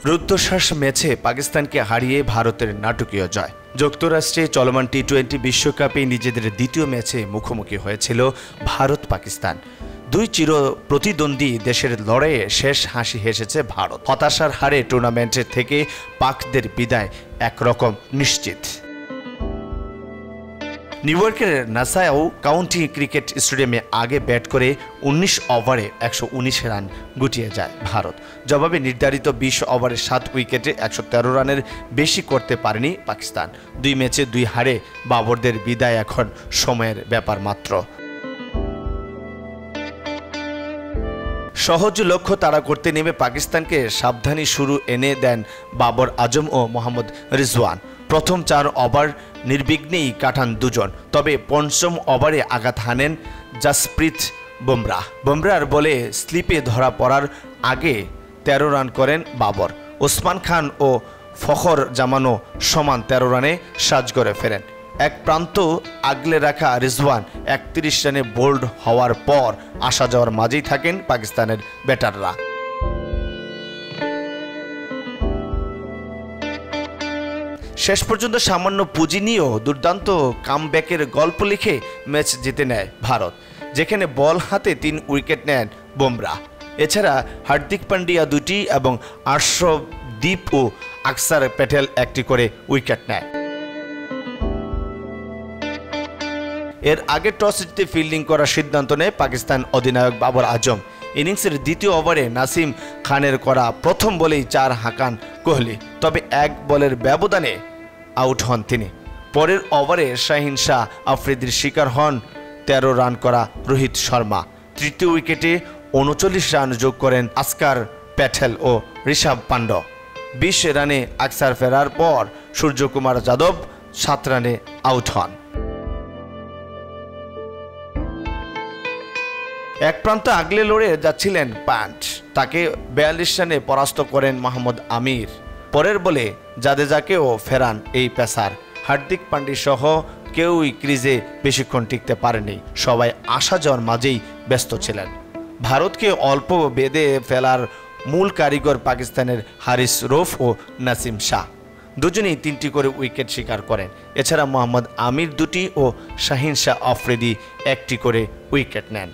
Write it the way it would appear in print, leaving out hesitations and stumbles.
রুদ্ধশ্বাস ম্যাচে পাকিস্তানকে হারিয়ে ভারতের নাটকীয় জয়। যুক্তরাষ্ট্রে চলমান টি-20 বিশ্বকাপে নিজেদের দ্বিতীয় ম্যাচে মুখোমুখি হয়েছিল ভারত পাকিস্তান। দুই চির প্রতিদ্বন্দ্বী দেশের লড়াইয়ে শেষ হাসি হেসেছে ভারত। হতাশার হারে টুর্নামেন্টের থেকে পাকদের বিদায় একরকম নিশ্চিত। নিউ ইয়র্কের নাসাউ কাউন্টি ক্রিকেট স্টেডিয়ামে আগে ব্যাট করে 19 ওভারে 119 রান গুটিয়ে যায় ভারত। জবাবে নির্ধারিত 20 ওভারে 7 উইকেটে 113 রানের বেশি করতে পারেনি পাকিস্তান। দুই ম্যাচে 2 হারে বাবরদের বিদায় এখন সময়ের ব্যাপার মাত্র। সহজ লক্ষ্য তাড়া করতে নেমে পাকিস্তানকে সাবধানী শুরু এনে দেন বাবর আজম ও মোহাম্মদ রিজওয়ান। প্রথম 4 ওভার নির্বিঘ্নেই কাটান দুজন, তবে পঞ্চম ওভারে আঘাত হানেন জাসপ্রীত বুমরাহর বলে স্লিপে ধরা পড়ার আগে 13 রান করেন বাবর। ওসমান খান ও ফখর জামানও সমান 13 রানে সাজ করে ফেরেন। এক প্রান্ত আগলে রাখা রিজওয়ান 31 রানে বোল্ড হওয়ার পর আসা যাওয়ার মাঝেই থাকেন পাকিস্তানের ব্যাটাররা। শেষ পর্যন্ত সামান্য পুঁজি নিয়েও দুর্দান্ত কামব্যাকের গল্প লিখে ম্যাচ জিতে নেয় ভারত, যেখানে বল হাতে 3 উইকেট নেন বুমরাহ। এছাড়া হার্দিক পান্ডিয়া 2টি এবং আর্শদীপ ও আকসার প্যাটেল 1টি করে উইকেট নেয়। এর আগে টস জিতে ফিল্ডিং করার সিদ্ধান্ত নেয় পাকিস্তান অধিনায়ক বাবর আজম। ইনিংসের দ্বিতীয় ওভারে নাসিম খানের করা প্রথম বলেই 4 হাঁকান কোহলি, তবে 1 বলের ব্যবধানে আউট হন তিনি। পরের ওভারে শাহিন শাহ আফ্রিদির শিকার হন 13 রান করা রোহিত শর্মা। তৃতীয় উইকেটে 39 রান যোগ করেন আসকার প্যাটেল ও ঋষভ পান্ড। 20 রানে আকসার ফেরার পর সূর্যকুমার যাদব 7 রানে আউট হন। এক প্রান্ত আগলে লড়ে যাচ্ছিলেন পান্ট, তাকে 42 রানে পরাস্ত করেন মোহাম্মদ আমির। পরের বলে জাদেজাকেও ফেরান এই পেসার। হার্দিক পান্ডিয়া সহ কেউই ক্রিজে বেশিক্ষণ টিকতে পারেনি, সবাই আসা যাওয়ার মাঝেই ব্যস্ত ছিলেন। ভারতকে অল্প বেঁধে ফেলার মূল কারিগর পাকিস্তানের হারিস রৌফ ও নাসিম শাহ, দুজনেই 3টি করে উইকেট শিকার করেন। এছাড়া মোহাম্মদ আমির 2টি ও শাহিন শাহ আফ্রিদি 1টি করে উইকেট নেন।